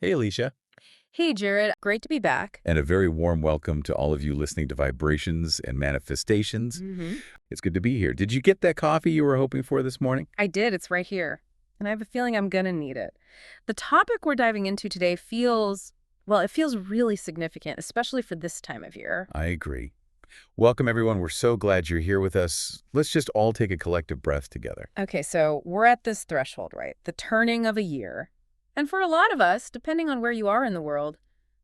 Hey, Alicia. Hey, Jared. Great to be back. And a very warm welcome to all of you listening to Vibrations and Manifestations. hmm It's good to be here. Did you get that coffee you were hoping for this morning? I did. It's right here. And I have a feeling I'm going to need it. The topic we're diving into today it feels really significant, especially for this time of year. I agree. Welcome, everyone. We're so glad you're here with us. Let's just all take a collective breath together. Okay, so we're at this threshold, right? The turning of a year. And for a lot of us, depending on where you are in the world,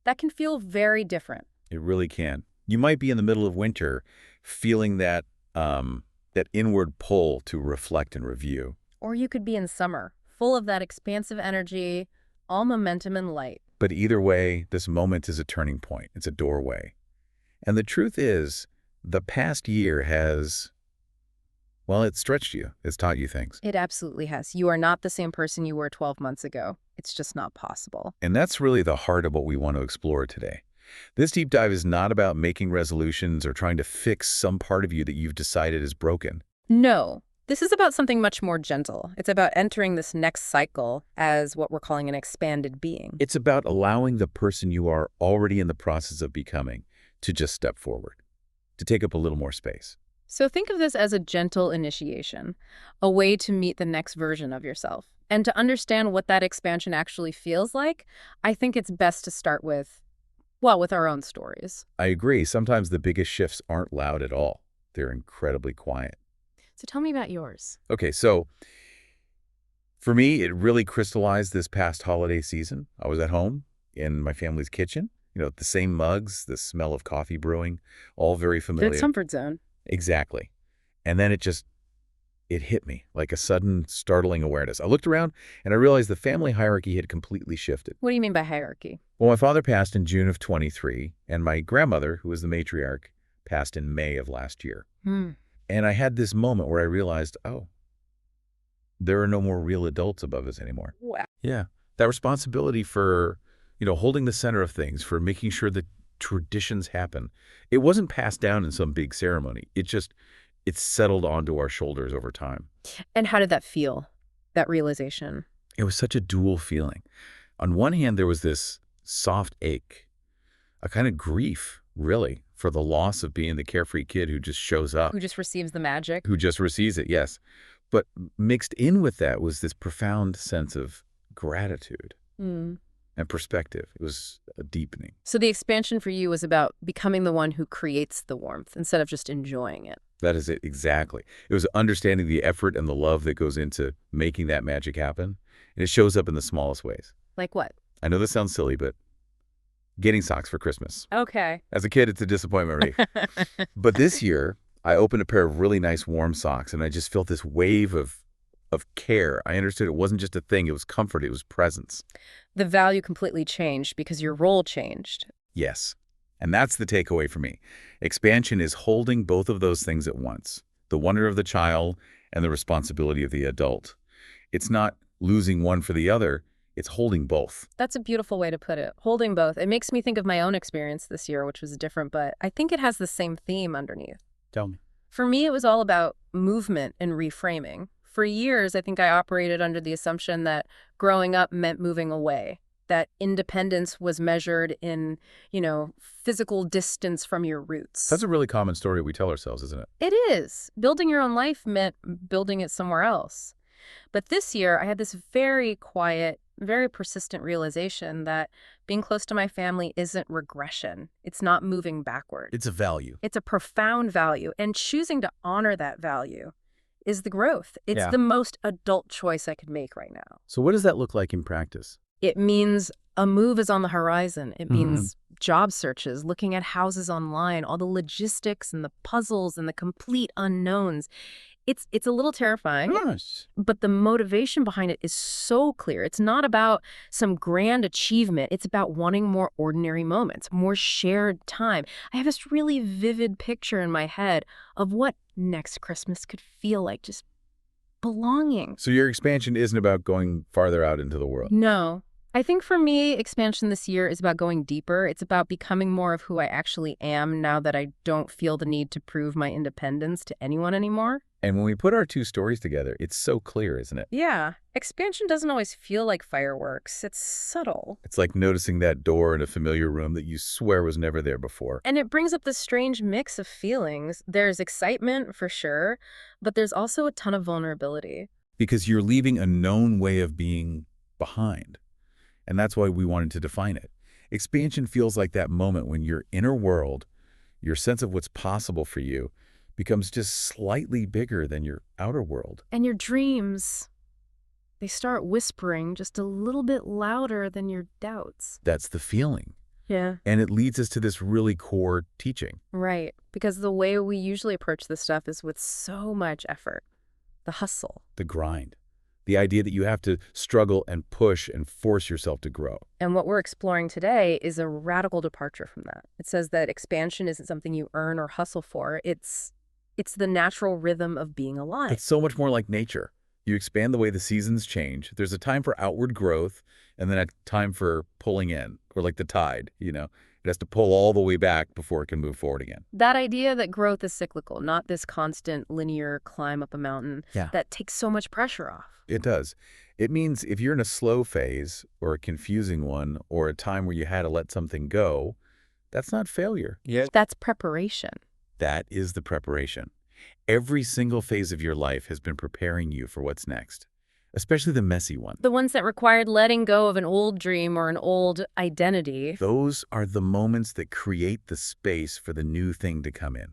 that can feel very different. It really can. You might be in the middle of winter feeling that inward pull to reflect and review. Or you could be in summer, full of that expansive energy, all momentum and light. But either way, this moment is a turning point. It's a doorway. And the truth is, the past year it's stretched you. It's taught you things. It absolutely has. You are not the same person you were 12 months ago. It's just not possible. And that's really the heart of what we want to explore today. This deep dive is not about making resolutions or trying to fix some part of you that you've decided is broken. No, this is about something much more gentle. It's about entering this next cycle as what we're calling an expanded being. It's about allowing the person you are already in the process of becoming to just step forward, to take up a little more space. So think of this as a gentle initiation, a way to meet the next version of yourself. And to understand what that expansion actually feels like, I think it's best to start with our own stories. I agree. Sometimes the biggest shifts aren't loud at all. They're incredibly quiet. So tell me about yours. Okay, so for me, it really crystallized this past holiday season. I was at home in my family's kitchen. The same mugs, the smell of coffee brewing, all very familiar. Good comfort zone. Exactly. And then it hit me like a sudden startling awareness. I looked around and I realized the family hierarchy had completely shifted. What do you mean by hierarchy? Well, my father passed in June of 23, and my grandmother, who was the matriarch, passed in May of last year. And I had this moment where I realized, there are no more real adults above us anymore. Wow. Yeah. That responsibility for, holding the center of things, for making sure that traditions happen. It wasn't passed down in some big ceremony. It settled onto our shoulders over time. And how did that feel, that realization? It was such a dual feeling. On one hand, there was this soft ache, a kind of grief, really, for the loss of being the carefree kid who just shows up. Who just receives the magic? Who just receives it, yes. But mixed in with that was this profound sense of gratitude and perspective. It was a deepening. So the expansion for you was about becoming the one who creates the warmth instead of just enjoying it. That is it, exactly. It was understanding the effort and the love that goes into making that magic happen. And it shows up in the smallest ways. Like what? I know this sounds silly, but getting socks for Christmas. Okay. As a kid, it's a disappointment relief. But this year, I opened a pair of really nice warm socks, and I just felt this wave of care. I understood it wasn't just a thing. It was comfort. It was presence. The value completely changed because your role changed. Yes. And that's the takeaway for me. Expansion is holding both of those things at once, the wonder of the child and the responsibility of the adult. It's not losing one for the other. It's holding both. That's a beautiful way to put it. Holding both. It makes me think of my own experience this year, which was different, but I think it has the same theme underneath. Tell me. For me, it was all about movement and reframing. For years, I think I operated under the assumption that growing up meant moving away, that independence was measured in, physical distance from your roots. That's a really common story we tell ourselves, isn't it? It is. Building your own life meant building it somewhere else. But this year, I had this very quiet, very persistent realization that being close to my family isn't regression. It's not moving backward. It's a value. It's a profound value. And choosing to honor that value is the growth. It's the most adult choice I could make right now. So what does that look like in practice? It means a move is on the horizon. It means job searches, looking at houses online, all the logistics and the puzzles and the complete unknowns. It's a little terrifying, Gosh. but the motivation behind it is so clear. It's not about some grand achievement. It's about wanting more ordinary moments, more shared time. I have this really vivid picture in my head of what next Christmas could feel like, just belonging. So your expansion isn't about going farther out into the world. No, I think for me, expansion this year is about going deeper. It's about becoming more of who I actually am now that I don't feel the need to prove my independence to anyone anymore. And when we put our two stories together, it's so clear, isn't it? Yeah, expansion doesn't always feel like fireworks. It's subtle. It's like noticing that door in a familiar room that you swear was never there before. And it brings up this strange mix of feelings. There's excitement, for sure, but there's also a ton of vulnerability. Because you're leaving a known way of being behind. And that's why we wanted to define it. Expansion feels like that moment when your inner world, your sense of what's possible for you, becomes just slightly bigger than your outer world. And your dreams, they start whispering just a little bit louder than your doubts. That's the feeling. Yeah. And it leads us to this really core teaching. Right. Because the way we usually approach this stuff is with so much effort. The hustle. The grind. The idea that you have to struggle and push and force yourself to grow. And what we're exploring today is a radical departure from that. It says that expansion isn't something you earn or hustle for. It's the natural rhythm of being alive. It's so much more like nature. You expand the way the seasons change. There's a time for outward growth and then a time for pulling in, or like the tide, It has to pull all the way back before it can move forward again. That idea that growth is cyclical, not this constant linear climb up a mountain, that takes so much pressure off. It does. It means if you're in a slow phase or a confusing one or a time where you had to let something go, that's not failure. Yes. That's preparation. That is the preparation. Every single phase of your life has been preparing you for what's next, especially the messy ones. The ones that required letting go of an old dream or an old identity. Those are the moments that create the space for the new thing to come in.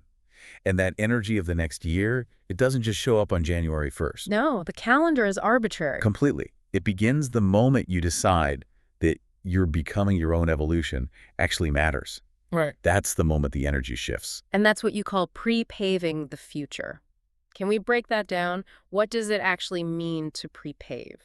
And that energy of the next year, it doesn't just show up on January 1st. No, the calendar is arbitrary. Completely. It begins the moment you decide that you're becoming your own evolution actually matters. Right. That's the moment the energy shifts. And that's what you call pre-paving the future. Can we break that down? What does it actually mean to pre-pave?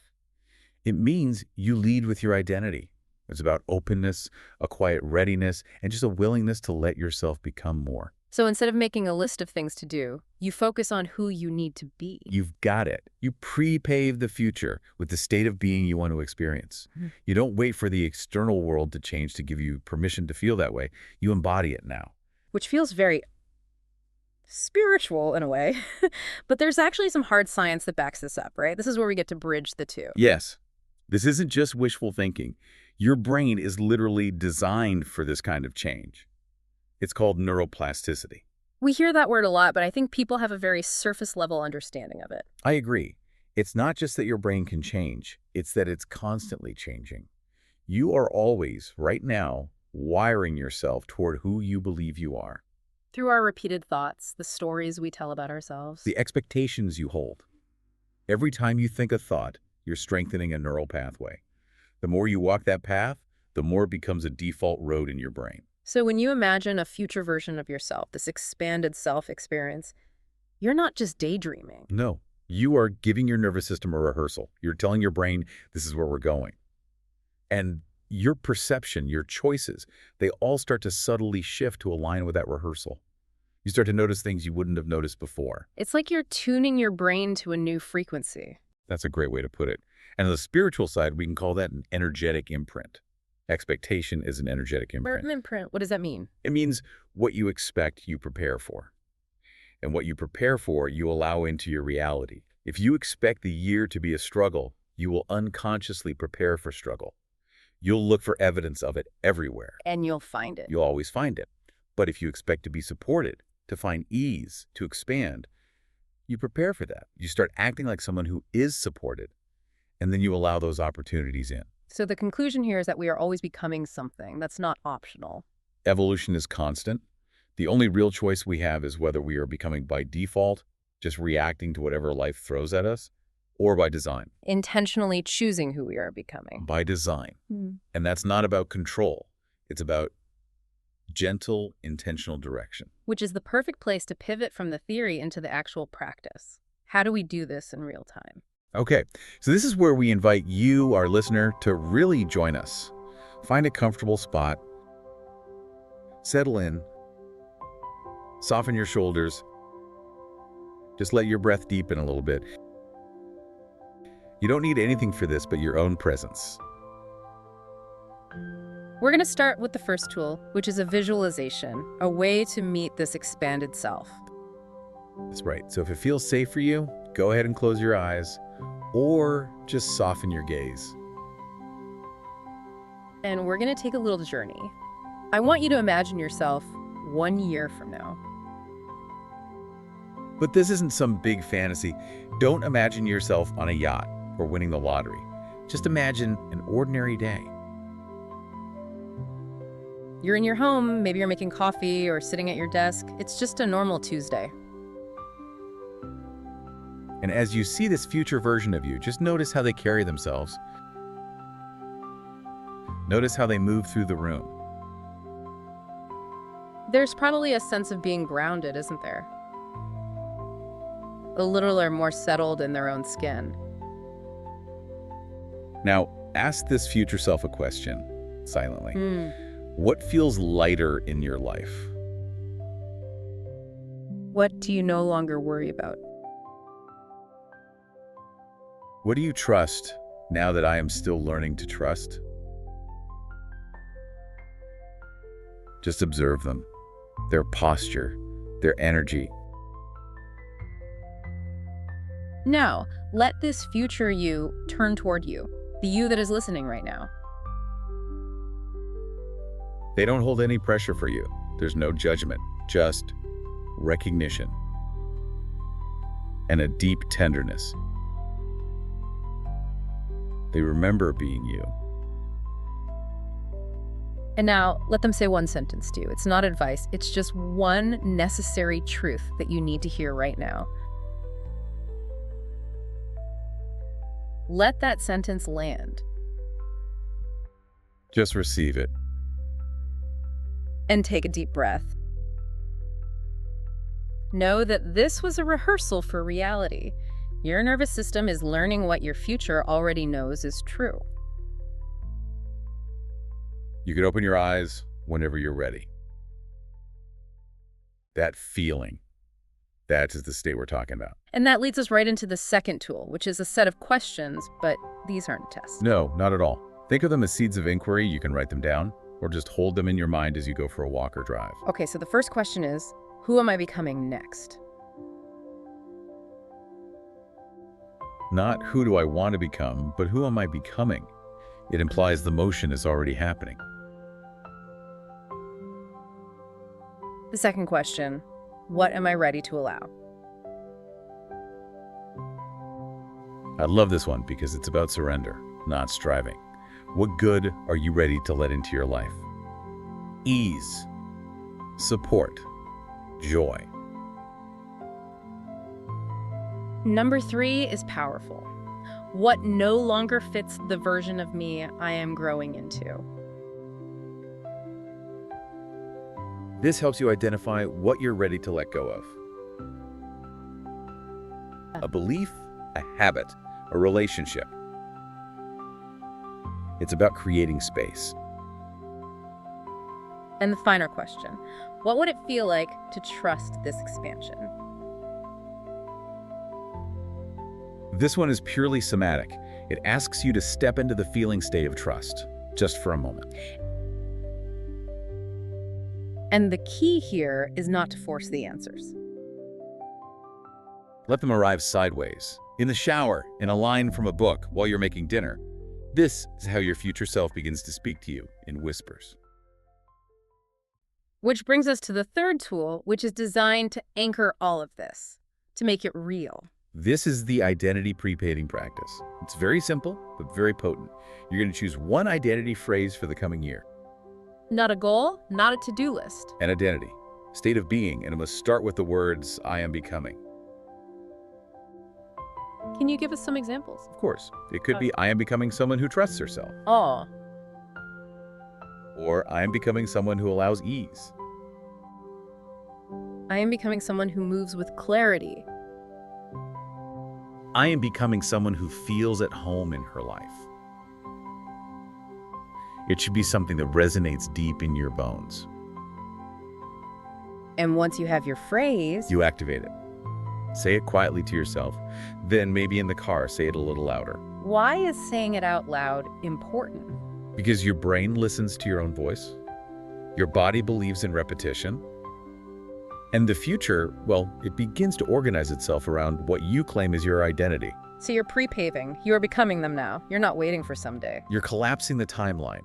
It means you lead with your identity. It's about openness, a quiet readiness, and just a willingness to let yourself become more. So instead of making a list of things to do, you focus on who you need to be. You've got it. You pre-pave the future with the state of being you want to experience. You don't wait for the external world to change to give you permission to feel that way. You embody it now. Which feels very spiritual in a way. But there's actually some hard science that backs this up, right? This is where we get to bridge the two. Yes. This isn't just wishful thinking. Your brain is literally designed for this kind of change. It's called neuroplasticity. We hear that word a lot, but I think people have a very surface-level understanding of it. I agree. It's not just that your brain can change. It's that it's constantly changing. You are always, right now, wiring yourself toward who you believe you are. Through our repeated thoughts, the stories we tell about ourselves. The expectations you hold. Every time you think a thought, you're strengthening a neural pathway. The more you walk that path, the more it becomes a default road in your brain. So when you imagine a future version of yourself, this expanded self-experience, you're not just daydreaming. No, you are giving your nervous system a rehearsal. You're telling your brain, this is where we're going. And your perception, your choices, they all start to subtly shift to align with that rehearsal. You start to notice things you wouldn't have noticed before. It's like you're tuning your brain to a new frequency. That's a great way to put it. And on the spiritual side, we can call that an energetic imprint. Expectation is an energetic imprint. Imprint, what does that mean? It means what you expect, you prepare for. And what you prepare for, you allow into your reality. If you expect the year to be a struggle, you will unconsciously prepare for struggle. You'll look for evidence of it everywhere. And you'll find it. You'll always find it. But if you expect to be supported, to find ease, to expand, you prepare for that. You start acting like someone who is supported, and then you allow those opportunities in. So the conclusion here is that we are always becoming something that's not optional. Evolution is constant. The only real choice we have is whether we are becoming by default, just reacting to whatever life throws at us, or by design. Intentionally choosing who we are becoming. By design. And that's not about control. It's about gentle, intentional direction. Which is the perfect place to pivot from the theory into the actual practice. How do we do this in real time? Okay, so this is where we invite you, our listener, to really join us. Find a comfortable spot, settle in, soften your shoulders, just let your breath deepen a little bit. You don't need anything for this but your own presence. We're going to start with the first tool, which is a visualization, a way to meet this expanded self. That's right. So if it feels safe for you, go ahead and close your eyes or just soften your gaze. And we're going to take a little journey. I want you to imagine yourself 1 year from now. But this isn't some big fantasy. Don't imagine yourself on a yacht or winning the lottery. Just imagine an ordinary day. You're in your home, maybe you're making coffee or sitting at your desk. It's just a normal Tuesday. And as you see this future version of you, just notice how they carry themselves. Notice how they move through the room. There's probably a sense of being grounded, isn't there? A little or more settled in their own skin. Now, ask this future self a question, silently. What feels lighter in your life? What do you no longer worry about? What do you trust now that I am still learning to trust? Just observe them, their posture, their energy. Now, let this future you turn toward you, the you that is listening right now. They don't hold any pressure for you. There's no judgment, just recognition and a deep tenderness. They remember being you. And now, let them say one sentence to you. It's not advice, it's just one necessary truth that you need to hear right now. Let that sentence land. Just receive it. And take a deep breath. Know that this was a rehearsal for reality. Your nervous system is learning what your future already knows is true. You can open your eyes whenever you're ready. That feeling, that is the state we're talking about. And that leads us right into the second tool, which is a set of questions, but these aren't tests. No, not at all. Think of them as seeds of inquiry. You can write them down or just hold them in your mind as you go for a walk or drive. Okay, so the first question is, who am I becoming next? Not who do I want to become, but who am I becoming? It implies the motion is already happening. The second question, what am I ready to allow? I love this one because it's about surrender, not striving. What good are you ready to let into your life? Ease, support, joy. Number 3 is powerful. What no longer fits the version of me I am growing into? This helps you identify what you're ready to let go of. A belief, a habit, a relationship. It's about creating space. And the final question, what would it feel like to trust this expansion? This one is purely somatic. It asks you to step into the feeling state of trust, just for a moment. And the key here is not to force the answers. Let them arrive sideways, in the shower, in a line from a book, while you're making dinner. This is how your future self begins to speak to you in whispers. Which brings us to the third tool, which is designed to anchor all of this, to make it real. This is the identity pre-paving practice. It's very simple, but very potent. You're going to choose one identity phrase for the coming year. Not a goal, not a to-do list. An identity, state of being, and it must start with the words, I am becoming. Can you give us some examples? Of course, it could be, I am becoming someone who trusts herself. Oh. Or, I am becoming someone who allows ease. I am becoming someone who moves with clarity. I am becoming someone who feels at home in her life. It should be something that resonates deep in your bones. And once you have your phrase, You activate it. Say it quietly to yourself. Then maybe in the car, say it a little louder. why is saying it out loud important? Because your brain listens to your own voice. Your body believes in repetition. And the future, well, it begins to organize itself around what you claim is your identity. So you're pre-paving. You are becoming them now. You're not waiting for someday. You're collapsing the timeline.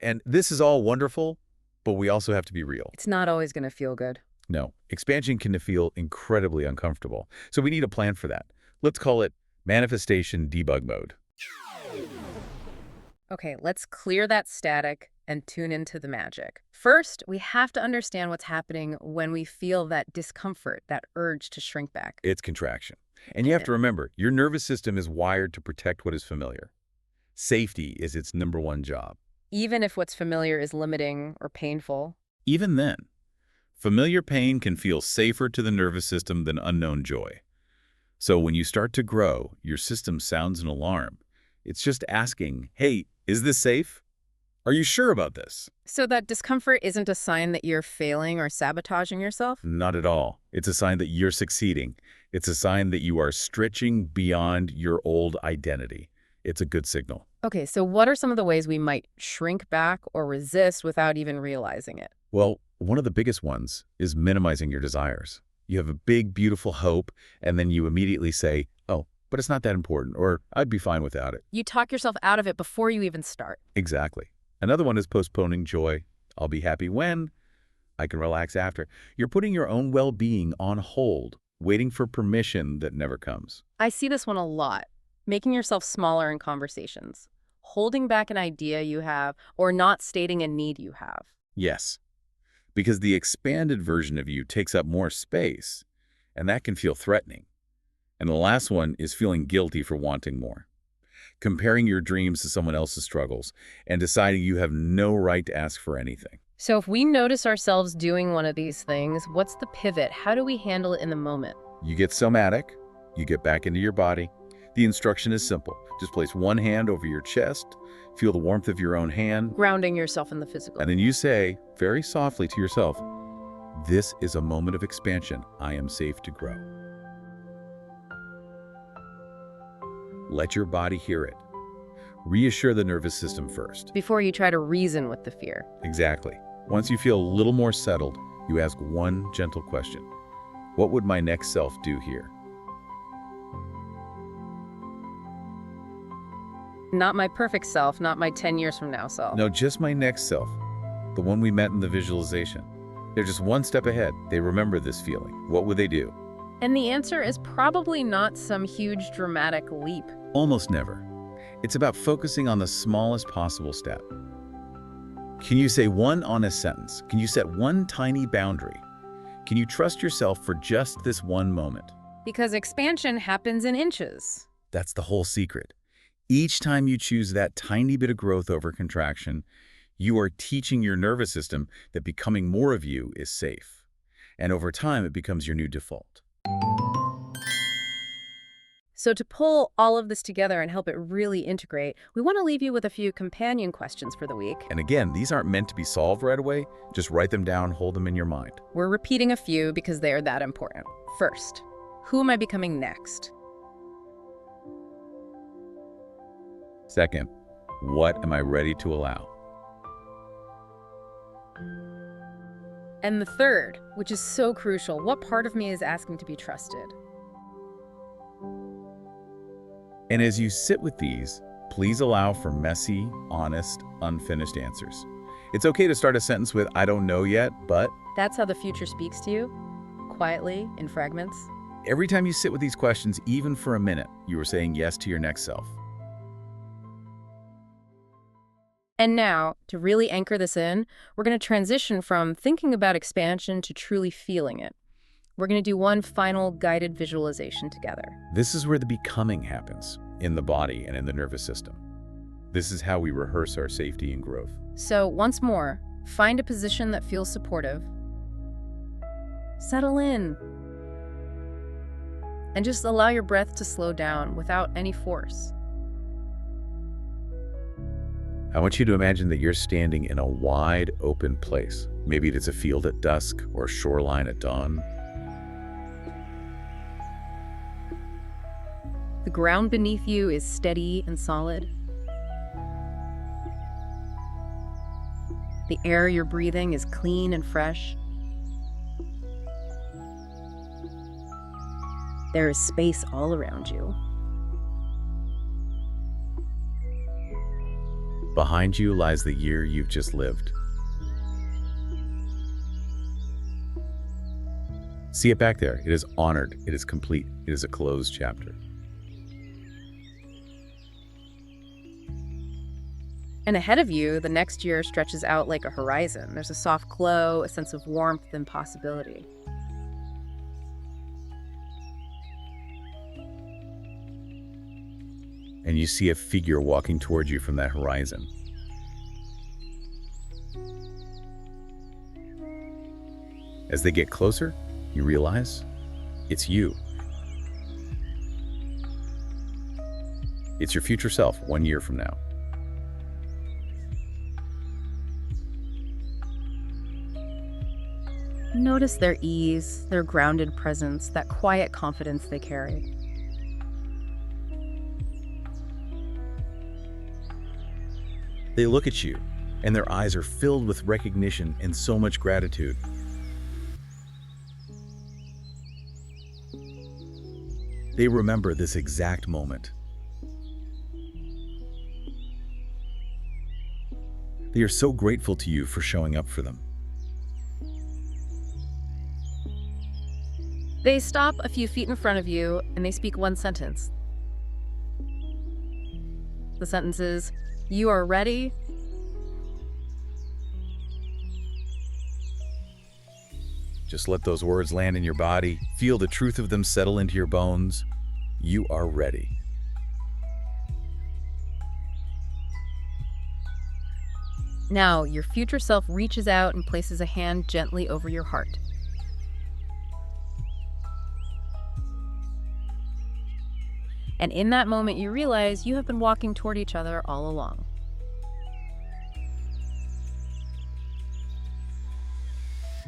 And this is all wonderful, but we also have to be real. It's not always going to feel good. No, expansion can feel incredibly uncomfortable. So we need a plan for that. Let's call it manifestation debug mode. Okay, let's clear that static and tune into the magic. First, we have to understand what's happening when we feel that discomfort, that urge to shrink back. It's contraction. And you have to remember, your nervous system is wired to protect what is familiar. Safety is its #1 job. Even if what's familiar is limiting or painful. Even then, familiar pain can feel safer to the nervous system than unknown joy. So when you start to grow, your system sounds an alarm. It's just asking, hey, is this safe? Are you sure about this? So that discomfort isn't a sign that you're failing or sabotaging yourself? Not at all. It's a sign that you're succeeding. It's a sign that you are stretching beyond your old identity. It's a good signal. Okay, so what are some of the ways we might shrink back or resist without even realizing it? Well, one of the biggest ones is minimizing your desires. You have a big, beautiful hope, and then you immediately say, oh, but it's not that important, or I'd be fine without it. You talk yourself out of it before you even start. Exactly. Another one is postponing joy. I'll be happy when, I can relax after. You're putting your own well-being on hold, waiting for permission that never comes. I see this one a lot. Making yourself smaller in conversations. Holding back an idea you have or not stating a need you have. Yes, because the expanded version of you takes up more space, and that can feel threatening. And the last one is feeling guilty for wanting more. Comparing your dreams to someone else's struggles and deciding you have no right to ask for anything. So if we notice ourselves doing one of these things, what's the pivot? How do we handle it in the moment? You get somatic, you get back into your body. The instruction is simple. Just place one hand over your chest, feel the warmth of your own hand, Grounding yourself in the physical. and then you say, very softly to yourself, this is a moment of expansion. I am safe to grow. Let your body hear it. Reassure the nervous system first. Before you try to reason with the fear. Exactly. Once you feel a little more settled, you ask one gentle question. What would my next self do here? Not my perfect self, not my 10 years from now self. No, just my next self. The one we met in the visualization. They're just one step ahead. They remember this feeling. What would they do? And the answer is probably not some huge dramatic leap. Almost never. It's about focusing on the smallest possible step. Can you say one honest sentence? Can you set one tiny boundary? Can you trust yourself for just this one moment? Because expansion happens in inches. That's the whole secret. Each time you choose that tiny bit of growth over contraction, you are teaching your nervous system that becoming more of you is safe. And over time, it becomes your new default. So to pull all of this together and help it really integrate, we want to leave you with a few companion questions for the week. And again, these aren't meant to be solved right away. Just write them down, hold them in your mind. We're repeating a few because they are that important. First, who am I becoming next? Second, what am I ready to allow? And the third, which is so crucial, what part of me is asking to be trusted? And as you sit with these, please allow for messy, honest, unfinished answers. It's okay to start a sentence with, I don't know yet, but... That's how the future speaks to you, quietly, in fragments. Every time you sit with these questions, even for a minute, you are saying yes to your next self. And now, to really anchor this in, we're going to transition from thinking about expansion to truly feeling it. We're going to do one final guided visualization together. This is where the becoming happens, in the body and in the nervous system. This is how we rehearse our safety and growth. So once more, find a position that feels supportive. Settle in. And just allow your breath to slow down without any force. I want you to imagine that you're standing in a wide open place. Maybe it's a field at dusk or a shoreline at dawn. The ground beneath you is steady and solid. The air you're breathing is clean and fresh. There is space all around you. Behind you lies the year you've just lived. See it back there. It is honored. It is complete. It is a closed chapter. And ahead of you, the next year stretches out like a horizon. There's a soft glow, a sense of warmth and possibility. And you see a figure walking towards you from that horizon. As they get closer, you realize it's you. It's your future self 1 year from now. Notice their ease, their grounded presence, that quiet confidence they carry. They look at you, and their eyes are filled with recognition and so much gratitude. They remember this exact moment. They are so grateful to you for showing up for them. They stop a few feet in front of you and they speak one sentence. The sentence is, "You are ready." Just let those words land in your body. Feel the truth of them settle into your bones. You are ready. Now, your future self reaches out and places a hand gently over your heart. And in that moment, you realize you have been walking toward each other all along.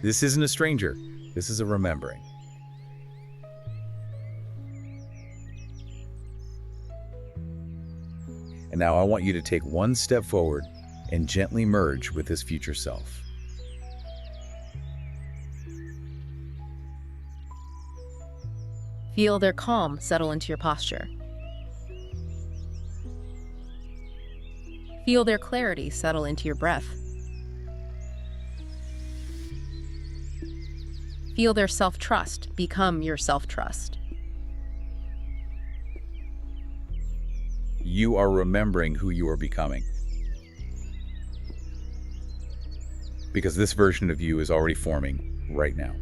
This isn't a stranger. This is a remembering. And now I want you to take one step forward and gently merge with this future self. Feel their calm settle into your posture. Feel their clarity settle into your breath. Feel their self-trust become your self-trust. You are remembering who you are becoming. Because this version of you is already forming right now.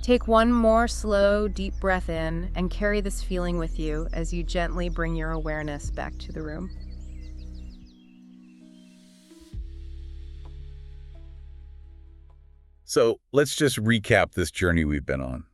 Take one more slow, deep breath in and carry this feeling with you as you gently bring your awareness back to the room. So let's just recap this journey we've been on.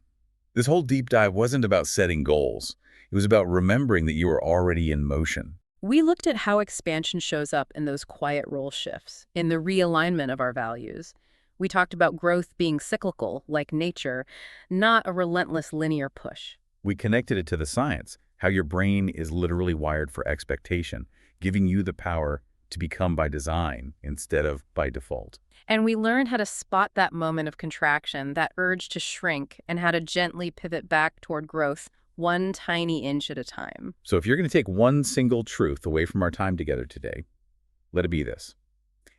This whole deep dive wasn't about setting goals. It was about remembering that you are already in motion. We looked at how expansion shows up in those quiet role shifts, in the realignment of our values. We talked about growth being cyclical, like nature, not a relentless linear push. We connected it to the science, how your brain is literally wired for expectation, giving you the power to become by design instead of by default. And we learned how to spot that moment of contraction, that urge to shrink, and how to gently pivot back toward growth, one tiny inch at a time. So if you're going to take one single truth away from our time together today, let it be this.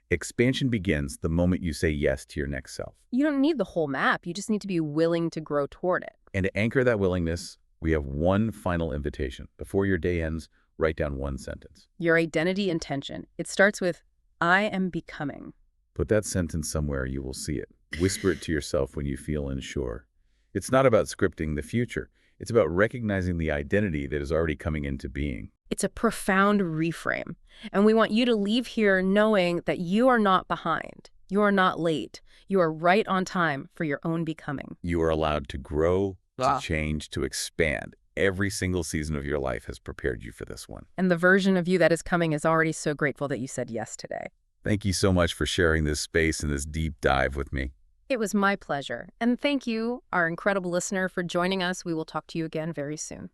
Expansion begins the moment you say yes to your next self. You don't need the whole map. You just need to be willing to grow toward it. And to anchor that willingness, we have one final invitation. Before your day ends, write down one sentence. Your identity intention. It starts with, I am becoming. Put that sentence somewhere you will see it. Whisper it to yourself when you feel unsure. It's not about scripting the future. It's about recognizing the identity that is already coming into being. It's a profound reframe. And we want you to leave here knowing that you are not behind. You are not late. You are right on time for your own becoming. You are allowed to grow, to change, to expand. Every single season of your life has prepared you for this one. And the version of you that is coming is already so grateful that you said yes today. Thank you so much for sharing this space and this deep dive with me. It was my pleasure. And thank you, our incredible listener, for joining us. We will talk to you again very soon.